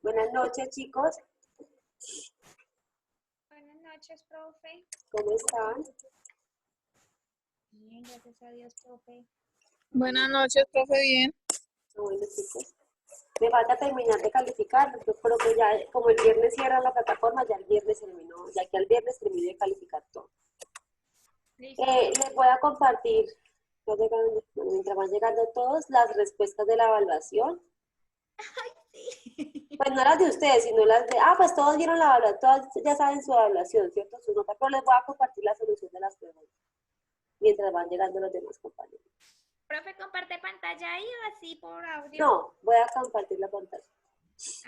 Buenas noches, chicos. Buenas noches, profe. ¿Cómo están? Bien, gracias a Dios, profe. Buenas noches, profe, bien. Bueno, chicos. Me falta terminar de calificar, yo creo que ya, como el viernes cierra la plataforma, ya el viernes terminó, ya que el viernes terminé de calificar todo. Listo. Les voy a compartir, mientras van llegando todos, las respuestas de la evaluación. Pues no las de ustedes, sino las de, pues todos vieron la evaluación, todos ya saben su evaluación, ¿cierto? Su nota, pero les voy a compartir la solución de las preguntas, mientras van llegando los demás compañeros. Profe, ¿comparte pantalla ahí o así por audio? No, voy a compartir la pantalla.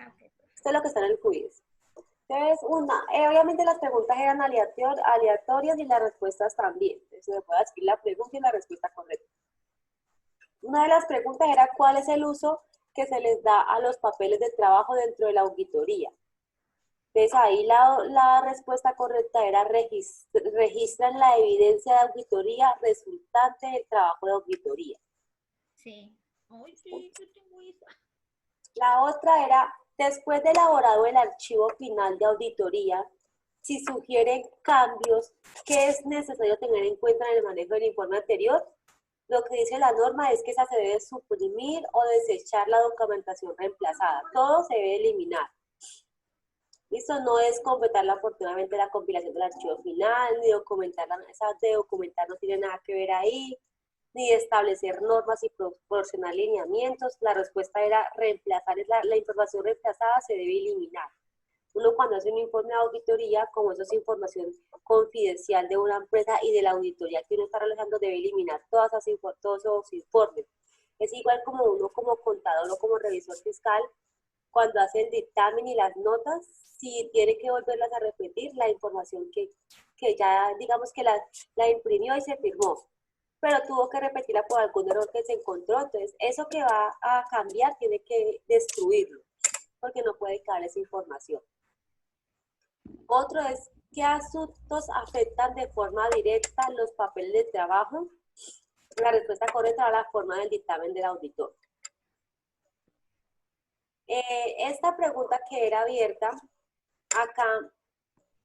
Ok, profe. Esto es lo que está en el quiz. Entonces, obviamente las preguntas eran aleatorias y las respuestas también. Entonces, me puedo escribir la pregunta y la respuesta correcta. Una de las preguntas era ¿cuál es el uso que se les da a los papeles de trabajo dentro de la auditoría? Entonces, ahí la respuesta correcta era registran la evidencia de auditoría resultante del trabajo de auditoría. Sí. Ay, sí, yo tengo eso. La otra era, después de elaborado el archivo final de auditoría, si sugieren cambios, ¿qué es necesario tener en cuenta en el manejo del informe anterior? Lo que dice la norma es que esa se debe suprimir o desechar la documentación reemplazada. Todo se debe eliminar. Listo, no es completar oportunamente la compilación del archivo final, ni documentarla, esa de documentar no tiene nada que ver ahí, ni establecer normas y proporcionar lineamientos. La respuesta era reemplazar, la información reemplazada se debe eliminar. Uno cuando hace un informe de auditoría, como eso es información confidencial de una empresa y de la auditoría que uno está realizando, debe eliminar todos esos informes. Es igual como uno como contador o como revisor fiscal, cuando hace el dictamen y las notas, si tiene que volverlas a repetir, la información que ya digamos que la imprimió y se firmó, pero tuvo que repetirla por algún error que se encontró, entonces eso que va a cambiar tiene que destruirlo, porque no puede quedar esa información. Otro es, ¿qué asuntos afectan de forma directa los papeles de trabajo? La respuesta correcta era la forma del dictamen del auditor. Esta pregunta que era abierta, acá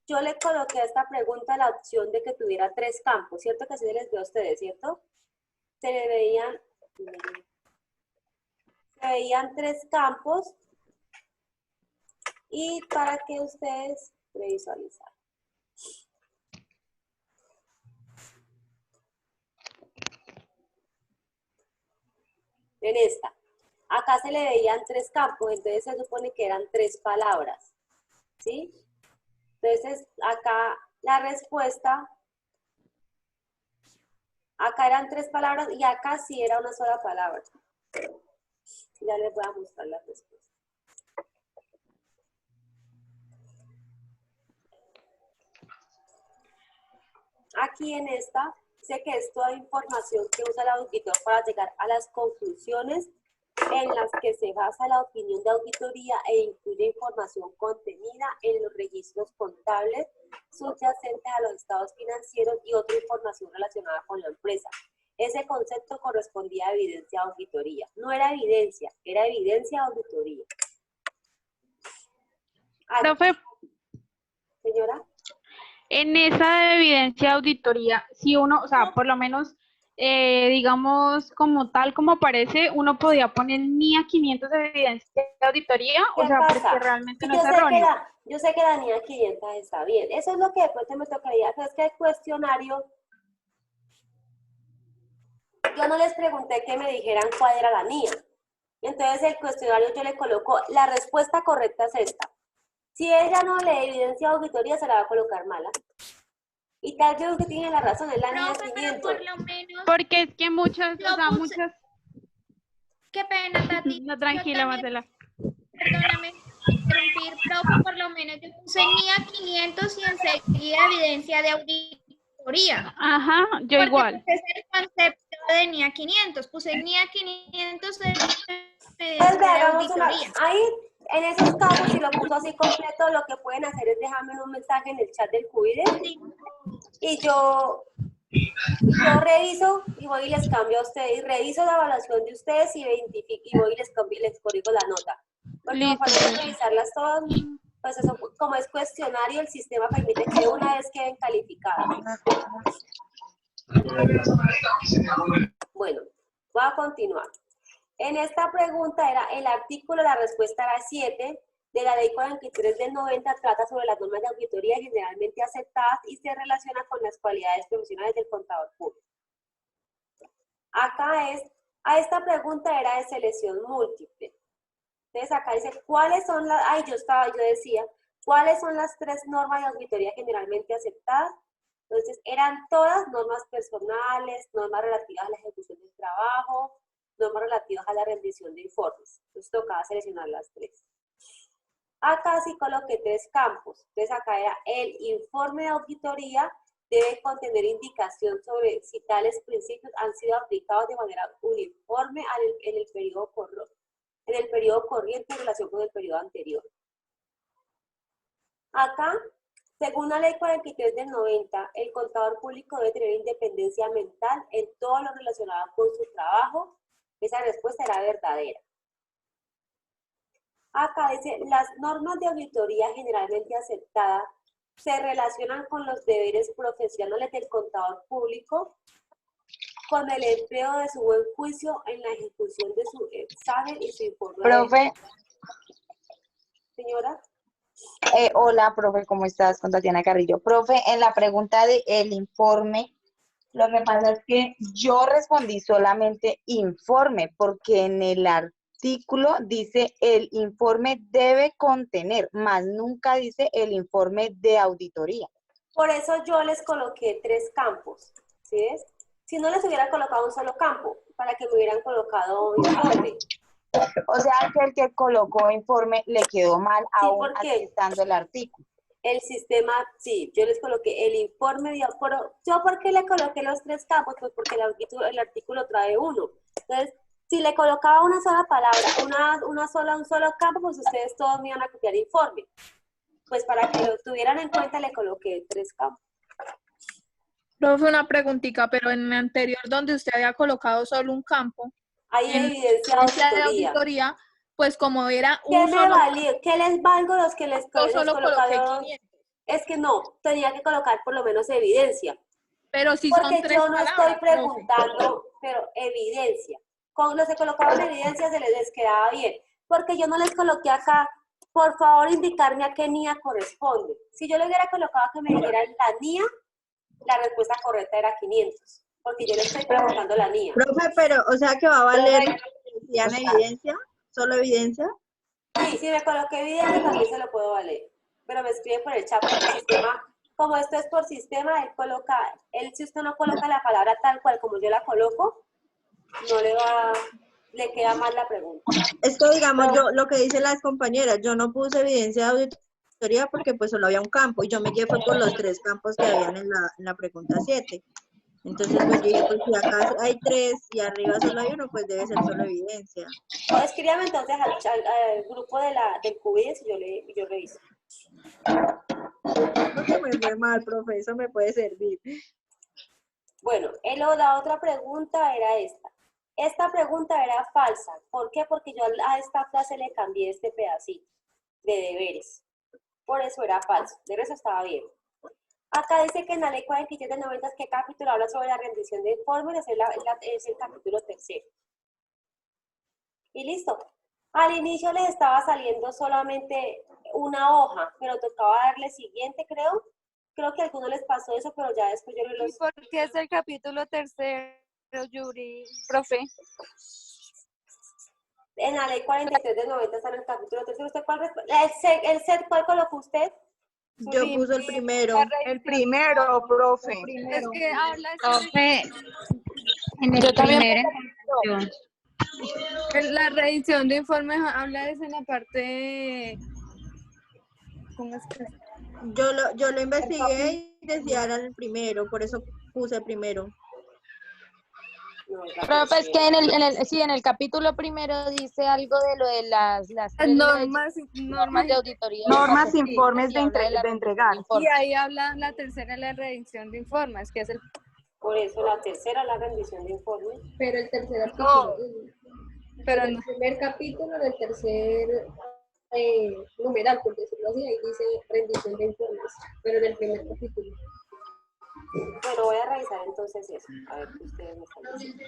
yo le coloqué a esta pregunta la opción de que tuviera 3 campos, ¿cierto? Que así se les ve a ustedes, ¿cierto? Se veían 3 campos y para que ustedes previsualizar. En esta, acá se le veían 3 campos, entonces se supone que eran 3 palabras, ¿sí? Entonces, acá la respuesta, acá eran 3 palabras y acá sí era una sola palabra. Ya les voy a mostrar la respuesta. Aquí en esta, sé que es toda información que usa el auditor para llegar a las conclusiones en las que se basa la opinión de auditoría e incluye información contenida en los registros contables subyacentes a los estados financieros y otra información relacionada con la empresa. Ese concepto correspondía a evidencia de auditoría. No era evidencia, era evidencia de auditoría. Profe, Señora. en esa evidencia de auditoría, si uno, o sea, por lo menos, digamos, como tal como aparece, uno podía poner NIA 500 de evidencia de auditoría, ¿Qué o sea, pasa? porque realmente no Yo es sé que erróneo. yo sé que la NIA 500 está bien. Eso es lo que después me tocaría hacer, es que el cuestionario, yo no les pregunté que me dijeran cuál era la NIA. Entonces el cuestionario yo le coloco, la respuesta correcta es esta. Si ella no lee evidencia de auditoría, se la va a colocar mala. Y tal vez usted tiene la razón, es la NIA Profe, 500. pero por lo menos Porque es que muchas, o sea, muchas... Qué pena, Tati. No, tranquila, Yo Marcela. perdóname interrumpir, profe, por lo menos yo puse NIA 500 y enseguida evidencia de auditoría. Ajá, yo Porque igual. pues, es el concepto de NIA 500. Puse NIA 500 de Pues evidencia de hagamos una, auditoría. ahí en esos casos, si lo puso así completo, lo que pueden hacer es dejarme un mensaje en el chat del CUIDE Sí. y yo reviso y voy y les cambio a ustedes, y reviso la evaluación de ustedes y voy y les corrijo la nota. Porque como falta revisarlas todas, pues eso, como es cuestionario, el sistema permite que una vez queden calificadas. Bueno, voy a continuar. En esta pregunta era el artículo, la respuesta era 7 de la Ley 43 del 90, trata sobre las normas de auditoría generalmente aceptadas y se relaciona con las cualidades profesionales del contador público. Acá a esta pregunta era de selección múltiple. Entonces acá dice, ¿cuáles son las, yo decía, ¿cuáles son las 3 normas de auditoría generalmente aceptadas? Entonces eran todas normas personales, normas relativas a la ejecución del trabajo, normas relativas a la rendición de informes. Entonces tocaba seleccionar las 3. Acá sí coloqué 3 campos. Entonces acá era el informe de auditoría debe contener indicación sobre si tales principios han sido aplicados de manera uniforme en el periodo corriente en relación con el periodo anterior. Acá, según la Ley 43 del 90, el contador público debe tener independencia mental en todo lo relacionado con su trabajo. Esa respuesta era verdadera. Acá dice, las normas de auditoría generalmente aceptadas se relacionan con los deberes profesionales del contador público, con el empleo de su buen juicio en la ejecución de su examen y su informe. Profe. Señora. Hola, profe, ¿cómo estás? Con Tatiana Carrillo. Profe, en la pregunta del informe, lo que pasa es que yo respondí solamente informe, porque en el artículo dice el informe debe contener, más nunca dice el informe de auditoría. Por eso yo les coloqué 3 campos, ¿sí ves? Si no les hubiera colocado un solo campo, para que me hubieran colocado informe. O sea, que el que colocó informe le quedó mal, sí, aún aceptando el artículo. El sistema, sí, yo les coloqué el informe, ¿yo por qué le coloqué los 3 campos? Pues porque el artículo trae 1. Entonces, si le colocaba una sola palabra, un solo campo, pues ustedes todos me iban a copiar informe. Pues para que lo tuvieran en cuenta, le coloqué 3 campos. Profe, una preguntita, pero en el anterior donde usted había colocado solo un campo, hay evidencia de auditoría, pues como era un solo... ¿Qué les valgo los que les colocaron? Es que no, tenía que colocar por lo menos evidencia. Pero si porque son 3 yo no palabras, estoy preguntando, pero evidencia. Con los que colocaban evidencia se les quedaba bien. Porque yo no les coloqué acá, por favor indicarme a qué NIA corresponde. Si yo le hubiera colocado que me dijeran la NIA, la respuesta correcta era 500. Porque yo le estoy preguntando la NIA. Profe, pero, o sea que va a valer evidencia, solo evidencia. Sí, si me coloqué evidencia también se lo puedo valer. Pero me escribe por el chat, porque el sistema, como esto es por sistema, si usted no coloca la palabra tal cual como yo la coloco, le queda mal la pregunta. Es que digamos, yo lo que dice las compañeras, yo no puse evidencia de auditoría porque pues solo había un campo y yo me llevé por los 3 campos que habían en la pregunta 7. Entonces pues yo dije, pues si acá hay 3 y arriba solo hay 1, pues debe ser solo evidencia. No, escríbame entonces al grupo del QBIS y yo reviso. No se me fue mal, profe, eso me puede servir. Bueno, la otra pregunta era esta. Esta pregunta era falsa. ¿Por qué? Porque yo a esta frase le cambié este pedacito de deberes. Por eso era falso. De eso estaba bien. Acá dice que en la Ley 47 del 90, ¿qué capítulo habla sobre la rendición de informes? Es el capítulo 3. Y listo. Al inicio les estaba saliendo solamente una hoja, pero tocaba darle siguiente, creo. Creo que a algunos les pasó eso, pero ya después yo los... ¿Y por qué es el capítulo 3, Yuri, profe? En la Ley 43 del 90 está en el capítulo 3. ¿Usted el set cuál colocó usted? Yo puse el primero. El primero, profe. Es que habla... Profe, en el primero. La revisión de informes habla de eso en la parte... ¿Cómo es que? Yo lo investigué y decía era el primero, por eso puse primero. No, profe, es que en el capítulo primero dice algo de lo de las normas de auditoría. Normas, informes de entregar. Y ahí habla la tercera, la rendición de informes, que es el... Por eso la tercera, la rendición de informes. Pero el tercer artículo, pero el primer capítulo del tercer numeral, por decirlo así, ahí dice rendición de informes, pero en el primer capítulo. Bueno, voy a revisar entonces eso, a ver qué ustedes me están diciendo.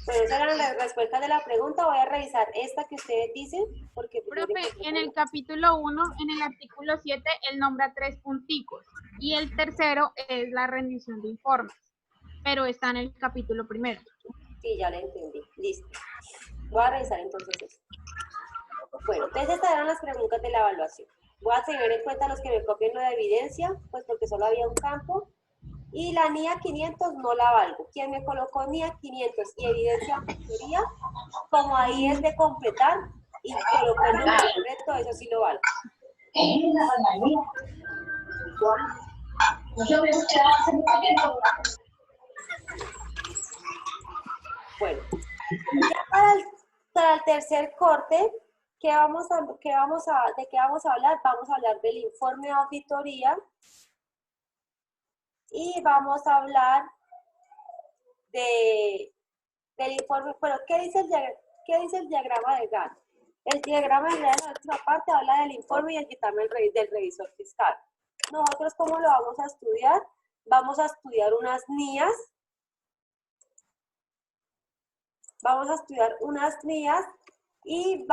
Bueno, esas eran las respuestas de la pregunta, voy a revisar esta que ustedes dicen, porque... Profe, en el capítulo 1, en el artículo 7, él nombra 3 punticos, y el tercero es la rendición de informes, pero está en el capítulo primero. Sí, ya lo entendí, listo. Voy a revisar entonces eso. Bueno, entonces estas eran las preguntas de la evaluación. Voy a tener en cuenta los que me copien lo de evidencia, pues porque solo había un campo. Y la NIA 500 no la valgo. ¿Quién me colocó NIA 500 y evidencia auditoría? Como ahí es de completar y colocó el número correcto, eso sí lo valgo. Bueno, ya para el tercer corte, ¿de qué vamos a hablar? Vamos a hablar del informe de auditoría y vamos a hablar del informe. Bueno, ¿qué dice el diagrama de Gantt? El diagrama de Gantt, en la última parte, habla del informe y el dictamen del revisor fiscal. Nosotros, ¿cómo lo vamos a estudiar? Vamos a estudiar unas NIAs. Y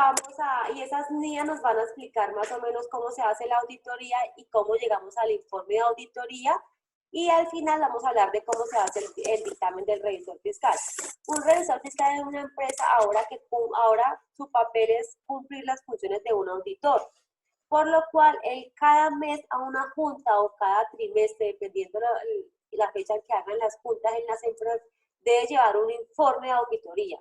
esas NIAs nos van a explicar más o menos cómo se hace la auditoría y cómo llegamos al informe de auditoría. Y al final vamos a hablar de cómo se hace el dictamen del revisor fiscal. Un revisor fiscal en una empresa ahora su papel es cumplir las funciones de un auditor, por lo cual él cada mes a una junta o cada trimestre, dependiendo la fecha en que hagan las juntas en las empresas, debe llevar un informe de auditoría,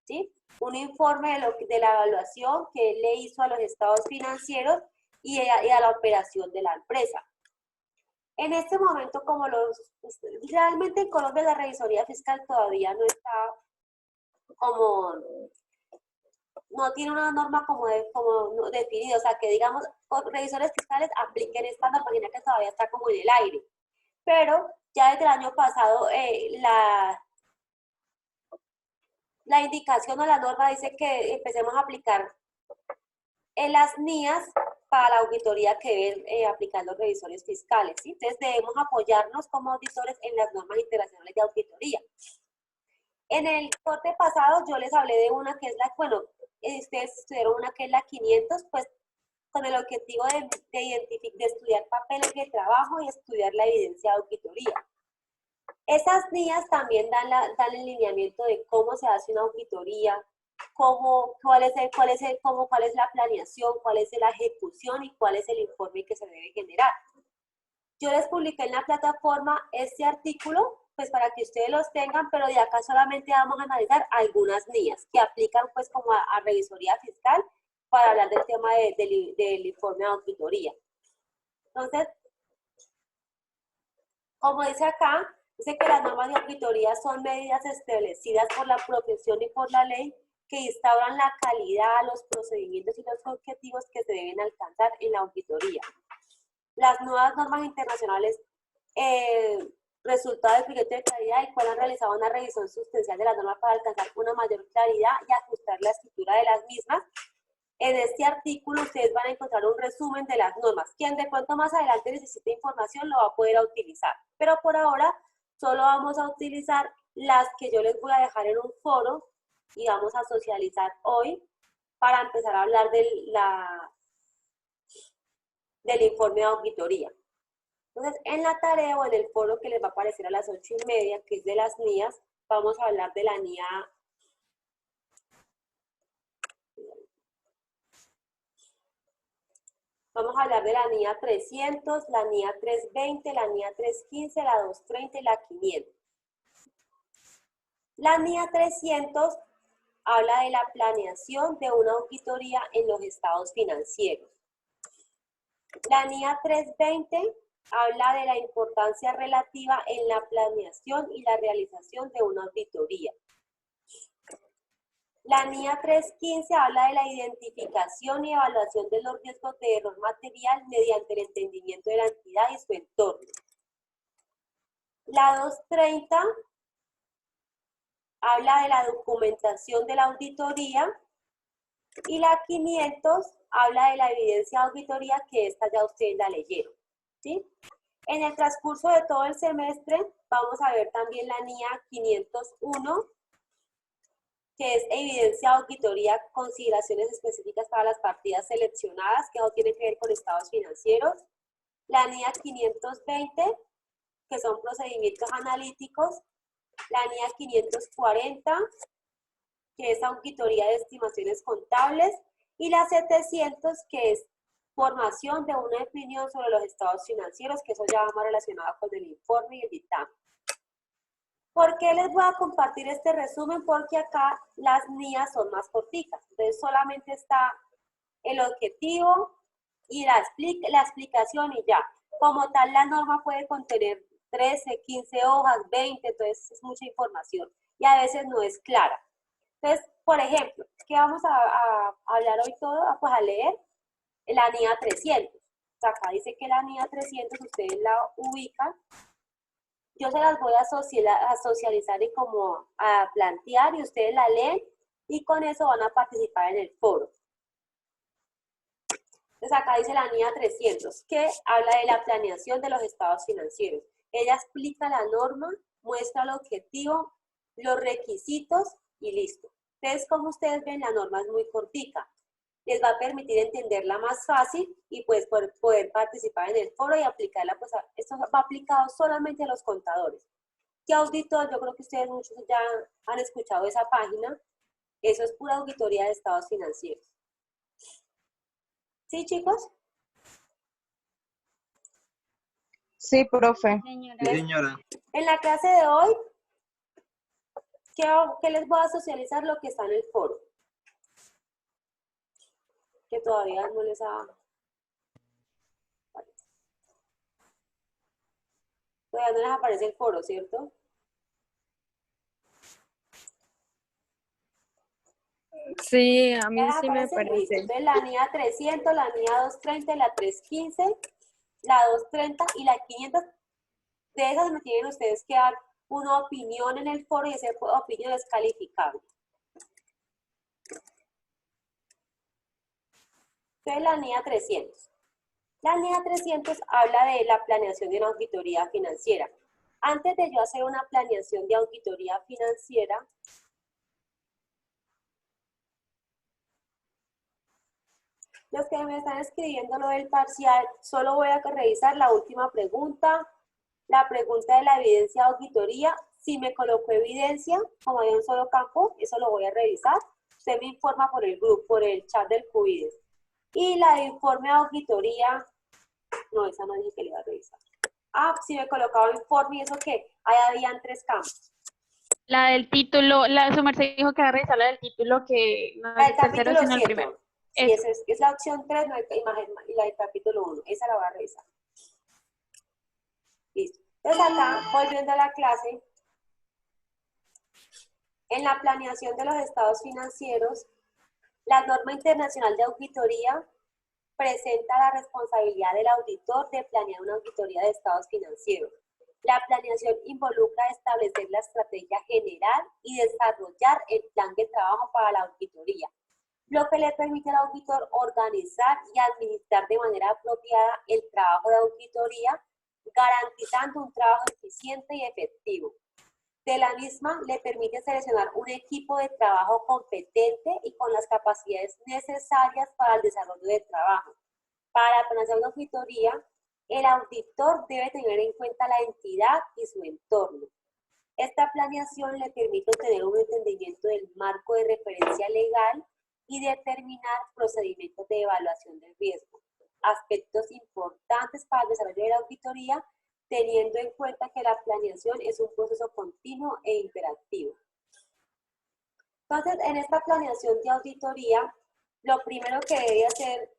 ¿sí? Un informe de la evaluación que él le hizo a los estados financieros y a la operación de la empresa. En este momento, realmente en Colombia la revisoría fiscal todavía no está no tiene una norma como definida, o sea, que digamos, revisores fiscales apliquen esta norma, que todavía está como en el aire. Pero ya desde el año pasado la indicación o la norma dice que empecemos a aplicar en las NIAs para la auditoría que deben aplicar los revisores fiscales, ¿sí? Entonces debemos apoyarnos como auditores en las normas internacionales de auditoría. En el corte pasado yo les hablé de una que es ustedes estudiaron una que es la 500, pues con el objetivo de estudiar papeles de trabajo y estudiar la evidencia de auditoría. Esas NIAs también dan el lineamiento de cómo se hace una auditoría, cuál es la planeación, cuál es la ejecución y cuál es el informe que se debe generar. Yo les publiqué en la plataforma este artículo, pues para que ustedes los tengan, pero de acá solamente vamos a analizar algunas NIAs que aplican pues como a revisoría fiscal para hablar del tema del informe de auditoría. Entonces, como dice acá, dice que las normas de auditoría son medidas establecidas por la profesión y por la ley que instauran la calidad, los procedimientos y los objetivos que se deben alcanzar en la auditoría. Las nuevas normas internacionales resultado del proyecto de calidad y cual han realizado una revisión sustancial de las normas para alcanzar una mayor claridad y ajustar la estructura de las mismas. En este artículo ustedes van a encontrar un resumen de las normas. Quien de pronto más adelante necesite información lo va a poder utilizar. Pero por ahora solo vamos a utilizar las que yo les voy a dejar en un foro y vamos a socializar hoy para empezar a hablar del informe de auditoría. Entonces, en la tarea o en el foro que les va a aparecer a las 8:30, que es de las NIAs, vamos a hablar de la NIA. Vamos a hablar de la NIA 300, la NIA 320, la NIA 315, la 230 y la 500. La NIA 300 habla de la planeación de una auditoría en los estados financieros. La NIA 320 habla de la importancia relativa en la planeación y la realización de una auditoría. La NIA 315 habla de la identificación y evaluación de los riesgos de error material mediante el entendimiento de la entidad y su entorno. La 230 habla de la documentación de la auditoría Y la 500 habla de la evidencia de auditoría, que esta ya ustedes la leyeron, ¿sí? En el transcurso de todo el semestre vamos a ver también la NIA 501, que es evidencia de auditoría, consideraciones específicas para las partidas seleccionadas, que no tiene que ver con estados financieros. La NIA 520, que son procedimientos analíticos. La NIA 540, que es auditoría de estimaciones contables. Y la 700, que es formación de una opinión sobre los estados financieros, que eso ya va más relacionado con el informe y el dictamen. ¿Por qué les voy a compartir este resumen? Porque acá las NIAs son más corticas. Entonces solamente está el objetivo y la explicación y ya. Como tal, la norma puede contener 13, 15 hojas, 20, entonces es mucha información y a veces no es clara. Entonces, por ejemplo, ¿qué vamos a hablar hoy todo? Pues a leer la NIA 300. O sea, acá dice que la NIA 300 ustedes la ubican. Yo se las voy a socializar y como a plantear y ustedes la leen y con eso van a participar en el foro. Entonces acá dice la NIA 300, que habla de la planeación de los estados financieros. Ella explica la norma, muestra el objetivo, los requisitos y listo. Entonces, como ustedes ven, la norma es muy cortica. Les va a permitir entenderla más fácil y pues poder participar en el foro y aplicarla. Pues esto va aplicado solamente a los contadores. ¿Qué auditor? Yo creo que ustedes muchos ya han escuchado esa página. Eso es pura auditoría de estados financieros. ¿Sí, chicos? Sí, profe. Señora. Sí, señora. En la clase de hoy, ¿qué les voy a socializar? Lo que está en el foro. Que todavía no les ha... Todavía no les aparece el foro, ¿cierto? Sí, a mí ¿Ya les sí me aparece? Listo. parece. Entonces la NIA 300, la NIA 230, la 315, la 230 y la 500. De esas me tienen ustedes que dar una opinión en el foro y esa opinión es calificable. Entonces la NIA 300. La NIA 300 habla de la planeación de una auditoría financiera. Antes de yo hacer una planeación de auditoría financiera, los que me están escribiendo lo del parcial, solo voy a revisar la última pregunta, la pregunta de la evidencia de auditoría. Si me colocó evidencia, como hay un solo campo, eso lo voy a revisar. Usted me informa por el grupo, por el chat del CUIDES. Y la de informe de auditoría, no, esa no dije que le iba a revisar. Ah, si me colocaba informe, ¿y eso qué? Ahí habían 3 campos. La del título, su merced dijo que va a revisar la del título, que no La es del el tercero, capítulo sino el 7. primero. Sí, Eso. es la opción 3, no hay imagen, y la del capítulo 1. Esa la voy a revisar. Listo. Entonces acá, volviendo a la clase, en la planeación de los estados financieros, la norma internacional de auditoría presenta la responsabilidad del auditor de planear una auditoría de estados financieros. La planeación involucra establecer la estrategia general y desarrollar el plan de trabajo para la auditoría, lo que le permite al auditor organizar y administrar de manera apropiada el trabajo de auditoría, garantizando un trabajo eficiente y efectivo. De la misma, le permite seleccionar un equipo de trabajo competente y con las capacidades necesarias para el desarrollo del trabajo. Para planear una auditoría, el auditor debe tener en cuenta la entidad y su entorno. Esta planeación le permite tener un entendimiento del marco de referencia legal y determinar procedimientos de evaluación del riesgo, aspectos importantes para el desarrollo de la auditoría, teniendo en cuenta que la planeación es un proceso continuo e interactivo. Entonces, en esta planeación de auditoría, lo primero que debe hacer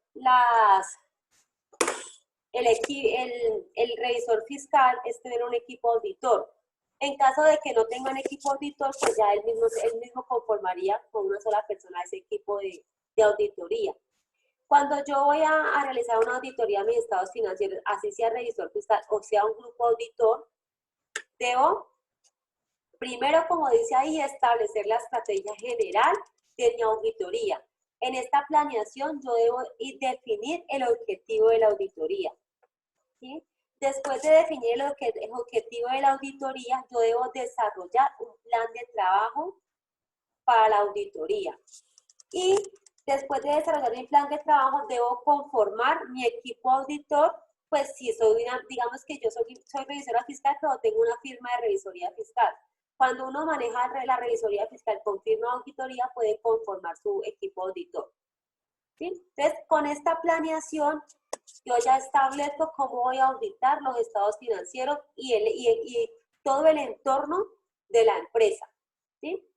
el revisor fiscal es tener un equipo auditor. En caso de que no tengan equipo auditor, pues ya él mismo conformaría con una sola persona ese equipo de auditoría. Cuando yo voy a realizar una auditoría a mis estados financieros, así sea revisor fiscal o sea un grupo auditor, debo, primero, como dice ahí, establecer la estrategia general de mi auditoría. En esta planeación yo debo definir el objetivo de la auditoría, ¿sí? Después de definir el objetivo de la auditoría, yo debo desarrollar un plan de trabajo para la auditoría. Y después de desarrollar mi plan de trabajo, debo conformar mi equipo auditor, pues si soy digamos que yo soy revisora fiscal, pero tengo una firma de revisoría fiscal. Cuando uno maneja la revisoría fiscal con firma de auditoría, puede conformar su equipo auditor, ¿sí? Entonces, con esta planeación, yo ya establezco cómo voy a auditar los estados financieros y todo el entorno de la empresa, ¿sí?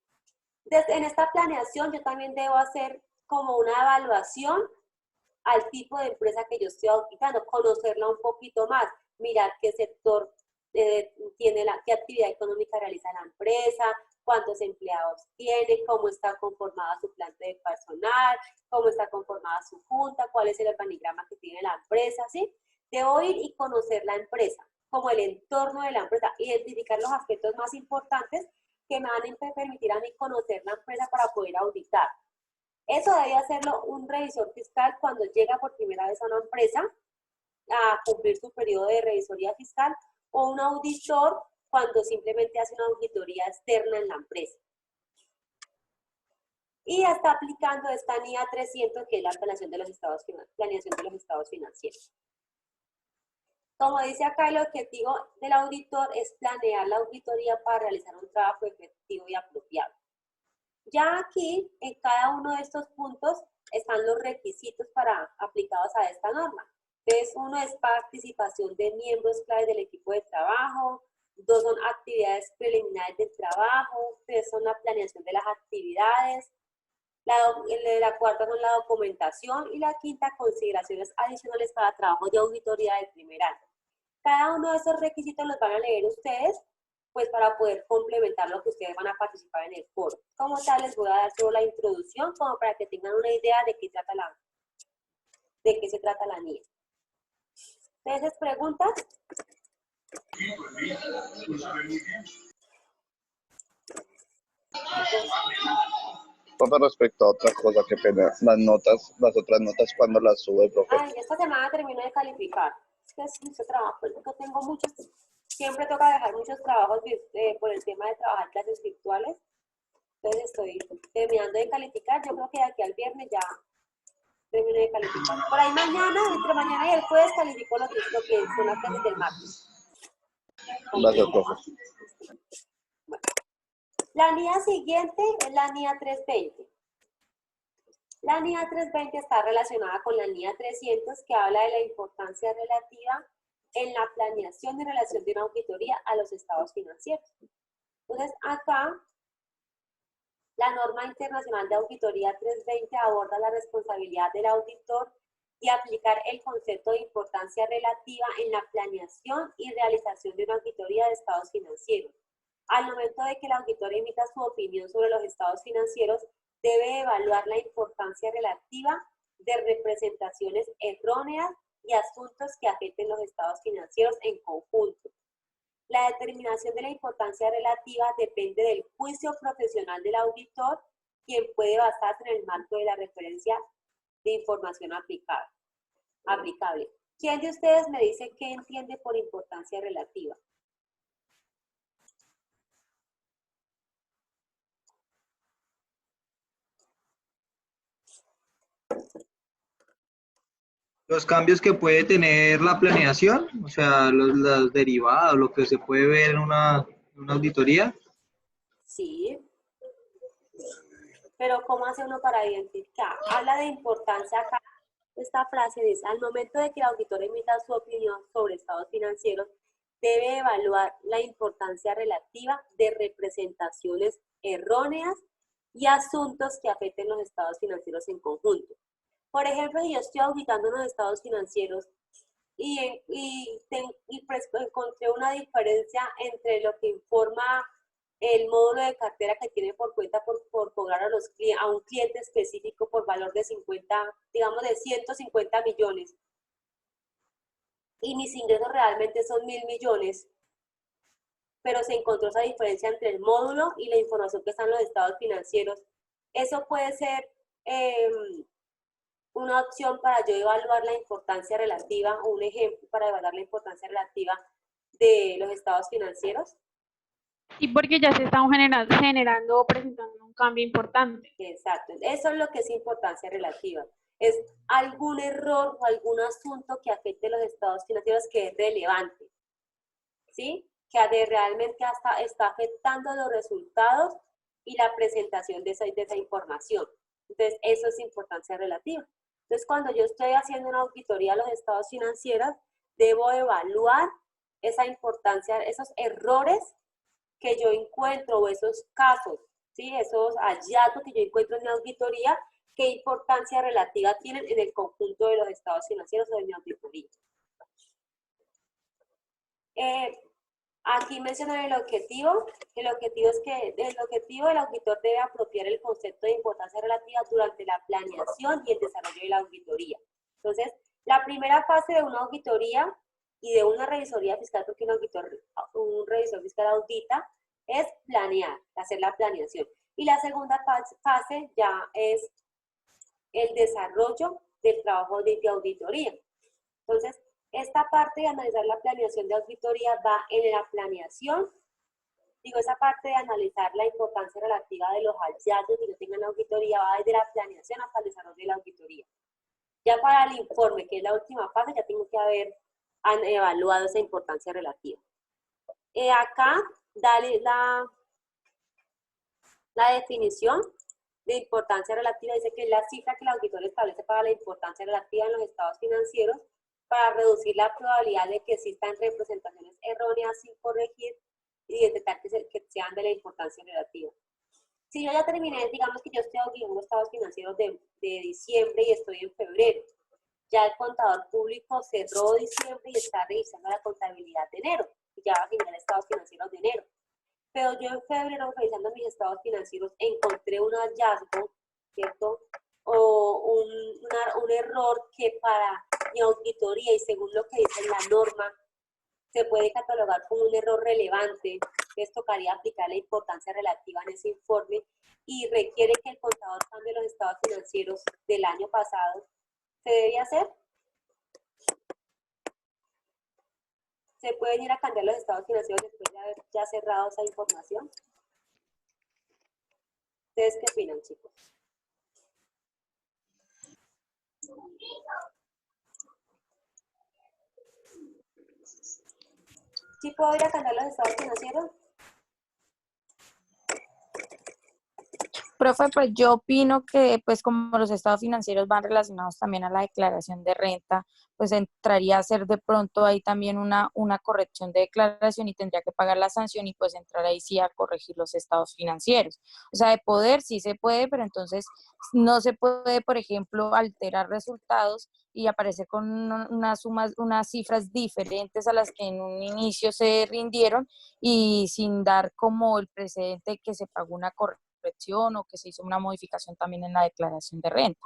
En esta planeación yo también debo hacer como una evaluación al tipo de empresa que yo estoy auditando, conocerla un poquito más, mirar qué sector tiene qué actividad económica realiza la empresa, cuántos empleados tiene, cómo está conformada su planta de personal, cómo está conformada su junta, cuál es el organigrama que tiene la empresa, ¿sí? Debo ir y conocer la empresa, como el entorno de la empresa, identificar los aspectos más importantes que me van a permitir a mí conocer la empresa para poder auditar. Eso debe hacerlo un revisor fiscal cuando llega por primera vez a una empresa a cumplir su periodo de revisoría fiscal, o un auditor cuando simplemente hace una auditoría externa en la empresa. Y está aplicando esta NIA 300, que es la planeación de los estados financieros. Como dice acá, el objetivo del auditor es planear la auditoría para realizar un trabajo efectivo y apropiado. Ya aquí, en cada uno de estos puntos, están los requisitos aplicados a esta norma. Entonces, uno es participación de miembros claves del equipo de trabajo, dos son actividades preliminares del trabajo, tres son la planeación de las actividades, la cuarta son la documentación y la quinta, consideraciones adicionales para trabajo de auditoría del primer año. Cada uno de esos requisitos los van a leer ustedes, pues para poder complementar lo que ustedes van a participar en el foro. Como tal, les voy a dar solo la introducción, como para que tengan una idea de qué se trata la NIA. Entonces, ¿preguntas? Profe, respecto a otra cosa, qué pena, las otras notas cuando las sube, profe. Ay, esta semana termino de calificar. Es que es mucho trabajo, porque tengo siempre toca dejar muchos trabajos por el tema de trabajar clases virtuales. Entonces estoy terminando de calificar, yo creo que de aquí al viernes ya termino de calificar. Por ahí mañana, entre mañana y el jueves, califico lo que son las clases del martes. Gracias, profe. Bueno. La NIA siguiente es la NIA 320. La NIA 320 está relacionada con la NIA 300, que habla de la importancia relativa en la planeación y relación de una auditoría a los estados financieros. Entonces, acá, la norma internacional de auditoría 320 aborda la responsabilidad del auditor y aplicar el concepto de importancia relativa en la planeación y realización de una auditoría de estados financieros. Al momento de que el auditor emita su opinión sobre los estados financieros, debe evaluar la importancia relativa de representaciones erróneas y asuntos que afecten los estados financieros en conjunto. La determinación de la importancia relativa depende del juicio profesional del auditor, quien puede basarse en el marco de la referencia de información aplicable. ¿Quién de ustedes me dice qué entiende por importancia relativa? Los cambios que puede tener la planeación, o sea, los derivados, lo que se puede ver en una auditoría. Sí, pero ¿cómo hace uno para identificar? Habla de importancia acá. Esta frase dice, al momento de que el auditor emita su opinión sobre estados financieros, debe evaluar la importancia relativa de representaciones erróneas y asuntos que afecten los estados financieros en conjunto. Por ejemplo, si yo estoy auditando unos estados financieros y pues encontré una diferencia entre lo que informa el módulo de cartera que tiene por cuenta por cobrar a un cliente específico por valor de 150 millones, y mis ingresos realmente son 1.000 millones, pero se encontró esa diferencia entre el módulo y la información que está en los estados financieros. Eso puede ser una opción para yo evaluar la importancia relativa, o un ejemplo para evaluar la importancia relativa de los estados financieros? Sí, porque ya se están generando o presentando un cambio importante. Exacto, eso es lo que es importancia relativa. Es algún error o algún asunto que afecte los estados financieros que es relevante, ¿sí? Que realmente está afectando los resultados y la presentación de esa información. Entonces, eso es importancia relativa. Entonces, cuando yo estoy haciendo una auditoría a los estados financieros, debo evaluar esa importancia, esos errores que yo encuentro o esos casos, ¿sí? Esos hallazgos que yo encuentro en mi auditoría, qué importancia relativa tienen en el conjunto de los estados financieros o de mi auditoría. Aquí mencionan el objetivo. El objetivo es que el auditor debe apropiar el concepto de importancia relativa durante la planeación y el desarrollo de la auditoría. Entonces, la primera fase de una auditoría y de una revisoría fiscal, porque un revisor fiscal audita, es planear, hacer la planeación. Y la segunda fase ya es el desarrollo del trabajo de auditoría. Entonces, esta parte de analizar la planeación de auditoría va en la planeación, esa parte de analizar la importancia relativa de los hallazgos que yo tenga en la auditoría va desde la planeación hasta el desarrollo de la auditoría. Ya para el informe, que es la última fase, ya tengo que haber evaluado esa importancia relativa. Acá, dale la definición de importancia relativa. Dice que es la cifra que el auditor establece para la importancia relativa en los estados financieros para reducir la probabilidad de que existan representaciones erróneas sin corregir y detectar que sean de la importancia relativa. Si yo ya terminé, digamos que yo estoy auditando estados financieros de diciembre y estoy en febrero, ya el contador público cerró diciembre y está revisando la contabilidad de enero, y ya va a generar estados financieros de enero. Pero yo en febrero, revisando mis estados financieros, encontré un hallazgo, ¿cierto? O un error que para mi auditoría y según lo que dice la norma, se puede catalogar como un error relevante. Entonces tocaría aplicar la importancia relativa en ese informe y requiere que el contador cambie los estados financieros del año pasado. ¿Se debe hacer? ¿Se pueden ir a cambiar los estados financieros después de haber ya cerrado esa información? ¿Ustedes qué opinan, chicos? ¿Sí puedo ir a cambiar los estados financieros? Profe, pues yo opino que pues como los estados financieros van relacionados también a la declaración de renta, pues entraría a ser de pronto ahí también una corrección de declaración y tendría que pagar la sanción y pues entrar ahí sí a corregir los estados financieros. O sea, de poder sí se puede, pero entonces no se puede, por ejemplo, alterar resultados y aparecer con unas cifras diferentes a las que en un inicio se rindieron y sin dar como el precedente que se pagó una corrección o que se hizo una modificación también en la declaración de renta.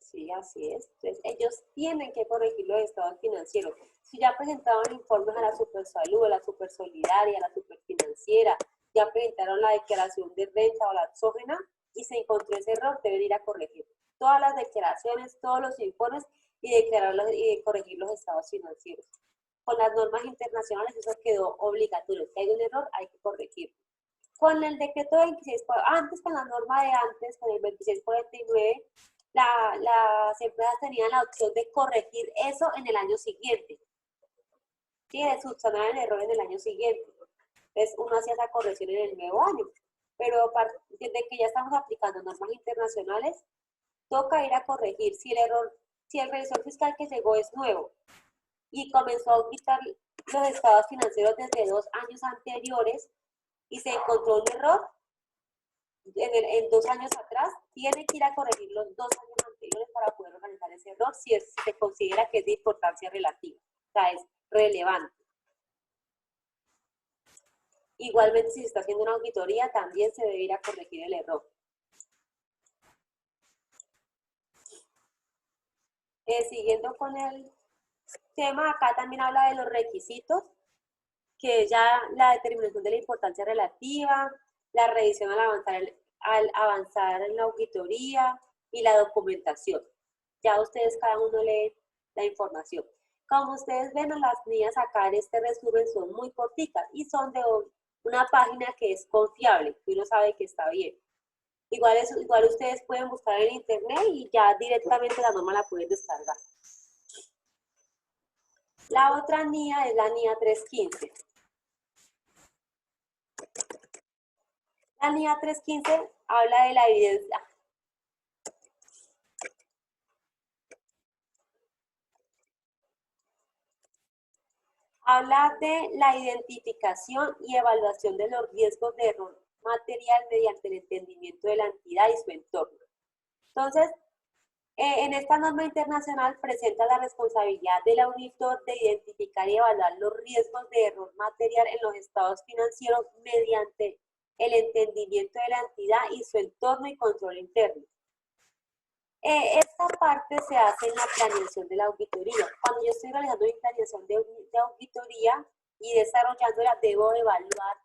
Sí, así es. Entonces, ellos tienen que corregir los estados financieros. Si ya presentaron informes a la Supersalud, a la Supersolidaria, a la Superfinanciera, ya presentaron la declaración de renta o la exógena y se encontró ese error, deben ir a corregir todas las declaraciones, todos los informes y corregir los estados financieros. Con las normas internacionales eso quedó obligatorio. Si hay un error, hay que corregirlo. Con el decreto 26, con la norma de antes, con el 2649, las empresas tenían la opción de corregir eso en el año siguiente. Sí, de subsanar el error en el año siguiente. Entonces, uno hacía esa corrección en el nuevo año. Pero desde que ya estamos aplicando normas internacionales, toca ir a corregir. Si el revisor fiscal que llegó es nuevo y comenzó a auditar los estados financieros desde 2 años anteriores, y se encontró un error en 2 años atrás, tiene que ir a corregir los 2 años anteriores para poder organizar ese error si se considera que es de importancia relativa, o sea, es relevante. Igualmente, si se está haciendo una auditoría, también se debe ir a corregir el error. Siguiendo con el tema, acá también habla de los requisitos, que ya la determinación de la importancia relativa, la revisión al avanzar en la auditoría, y la documentación. Ya ustedes cada uno lee la información. Como ustedes ven, las mías acá en este resumen son muy corticas y son de una página que es confiable, que uno sabe que está bien. Igual ustedes pueden buscar en internet y ya directamente la norma la pueden descargar. La otra NIA es la NIA 315. La NIA 315 habla de la evidencia. Habla de la identificación y evaluación de los riesgos de error material mediante el entendimiento de la entidad y su entorno. Entonces, en esta norma internacional presenta la responsabilidad del auditor de identificar y evaluar los riesgos de error material en los estados financieros mediante el entendimiento de la entidad y su entorno y control interno. Esta parte se hace en la planeación de la auditoría. Cuando yo estoy realizando mi planeación de auditoría y desarrollándola, debo evaluar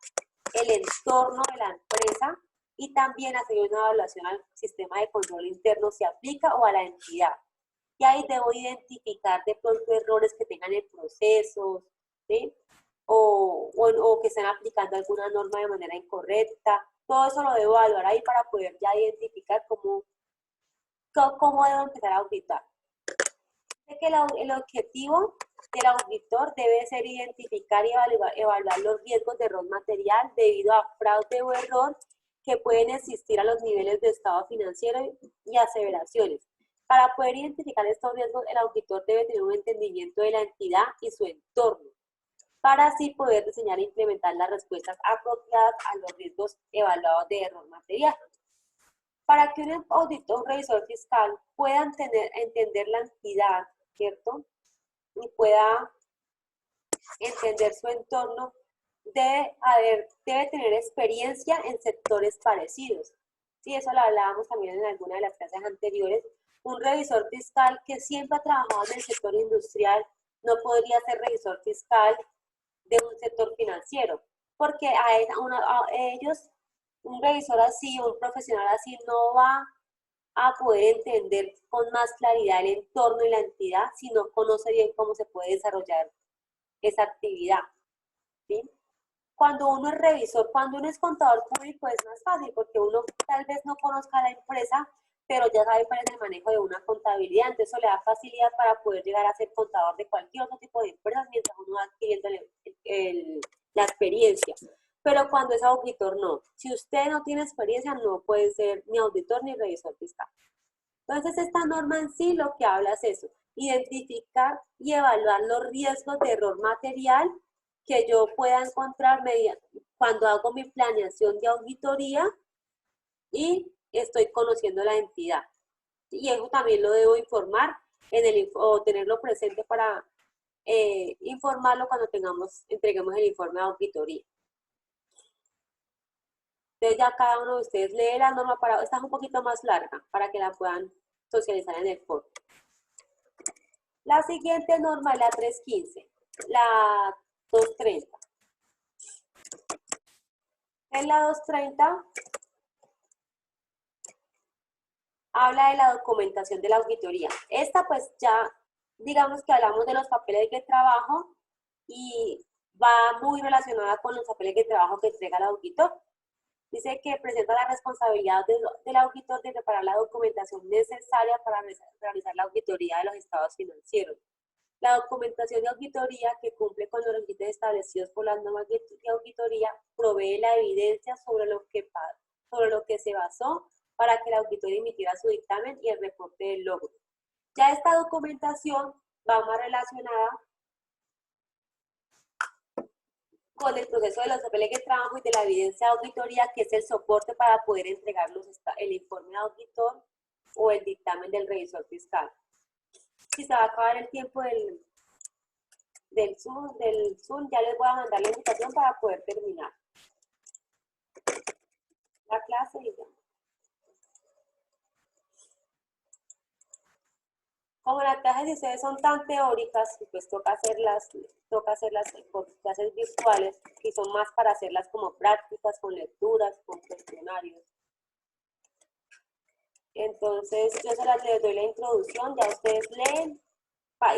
el entorno de la empresa y también hacer una evaluación al sistema de control interno si aplica o a la entidad. Y ahí debo identificar de pronto errores que tengan en procesos, ¿sí? O que estén aplicando alguna norma de manera incorrecta. Todo eso lo debo evaluar ahí para poder ya identificar cómo debo empezar a auditar. Sé que el objetivo del auditor debe ser identificar y evaluar los riesgos de error material debido a fraude o error que pueden existir a los niveles de estado financiero y aseveraciones. Para poder identificar estos riesgos, el auditor debe tener un entendimiento de la entidad y su entorno, para así poder diseñar e implementar las respuestas apropiadas a los riesgos evaluados de error material. Para que un auditor, un revisor fiscal pueda entender la entidad, ¿cierto? Y pueda entender su entorno, debe tener experiencia en sectores parecidos. Sí, eso lo hablábamos también en alguna de las clases anteriores. Un revisor fiscal que siempre ha trabajado en el sector industrial no podría ser revisor fiscal de un sector financiero, porque a ellos, un revisor así, un profesional así, no va a poder entender con más claridad el entorno y la entidad si no conoce bien cómo se puede desarrollar esa actividad, ¿sí? Cuando uno es revisor, cuando uno es contador público es más fácil porque uno tal vez no conozca la empresa, pero ya sabe cuál es el manejo de una contabilidad, entonces eso le da facilidad para poder llegar a ser contador de cualquier otro tipo de empresas mientras uno va adquiriendo la experiencia. Pero cuando es auditor, no. Si usted no tiene experiencia, no puede ser ni auditor ni revisor fiscal. Entonces, esta norma en sí lo que habla es eso, identificar y evaluar los riesgos de error material que yo pueda encontrar cuando hago mi planeación de auditoría y estoy conociendo la entidad. Y eso también lo debo informar o tenerlo presente para informarlo cuando entreguemos el informe de auditoría. Entonces ya cada uno de ustedes lee la norma, esta es un poquito más larga para que la puedan socializar en el foro. La siguiente norma es la 315, la 230. En la 230 habla de la documentación de la auditoría. Esta pues ya, digamos que hablamos de los papeles de trabajo y va muy relacionada con los papeles de trabajo que entrega el auditor. Dice que presenta la responsabilidad del auditor de preparar la documentación necesaria para realizar la auditoría de los estados financieros. La documentación de auditoría que cumple con los requisitos establecidos por las normas de auditoría provee la evidencia sobre lo que se basó para que el auditor emitiera su dictamen y el reporte del logro. Ya esta documentación va más relacionada con el proceso de los papeles de trabajo y de la evidencia de auditoría, que es el soporte para poder entregar el informe de auditor o el dictamen del revisor fiscal. Si se va a acabar el tiempo del Zoom, ya les voy a mandar la invitación para poder terminar la clase y ya. Como las clases de ustedes son tan teóricas, pues toca hacerlas por clases virtuales, que son más para hacerlas como prácticas, con lecturas, con cuestionarios. Entonces, yo les doy la introducción, ya ustedes leen,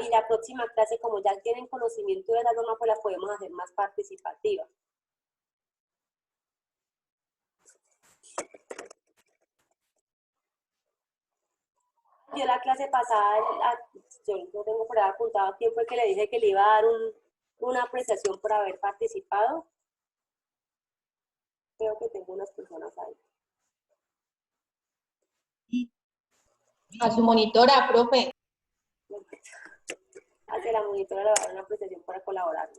y la próxima clase, como ya tienen conocimiento de la norma, pues la podemos hacer más participativa. Yo la clase pasada, yo no tengo por ahí apuntado quién fue que le dije que le iba a dar una apreciación por haber participado. Creo que tengo unas personas ahí. A su monitora, profe. Hacia la monitora le va a dar una apreciación para colaborar.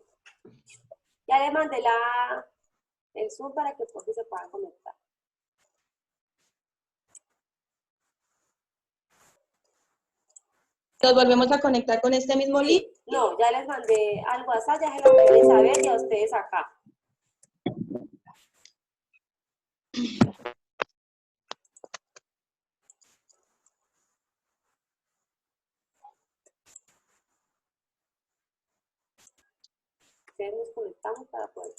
Ya le mandé el Zoom para que por si se puedan conectar. ¿Nos volvemos a conectar con este mismo link? No, ya les mandé al WhatsApp, ya se lo mandé a Isabel y a ustedes acá. Ustedes nos conectamos para poder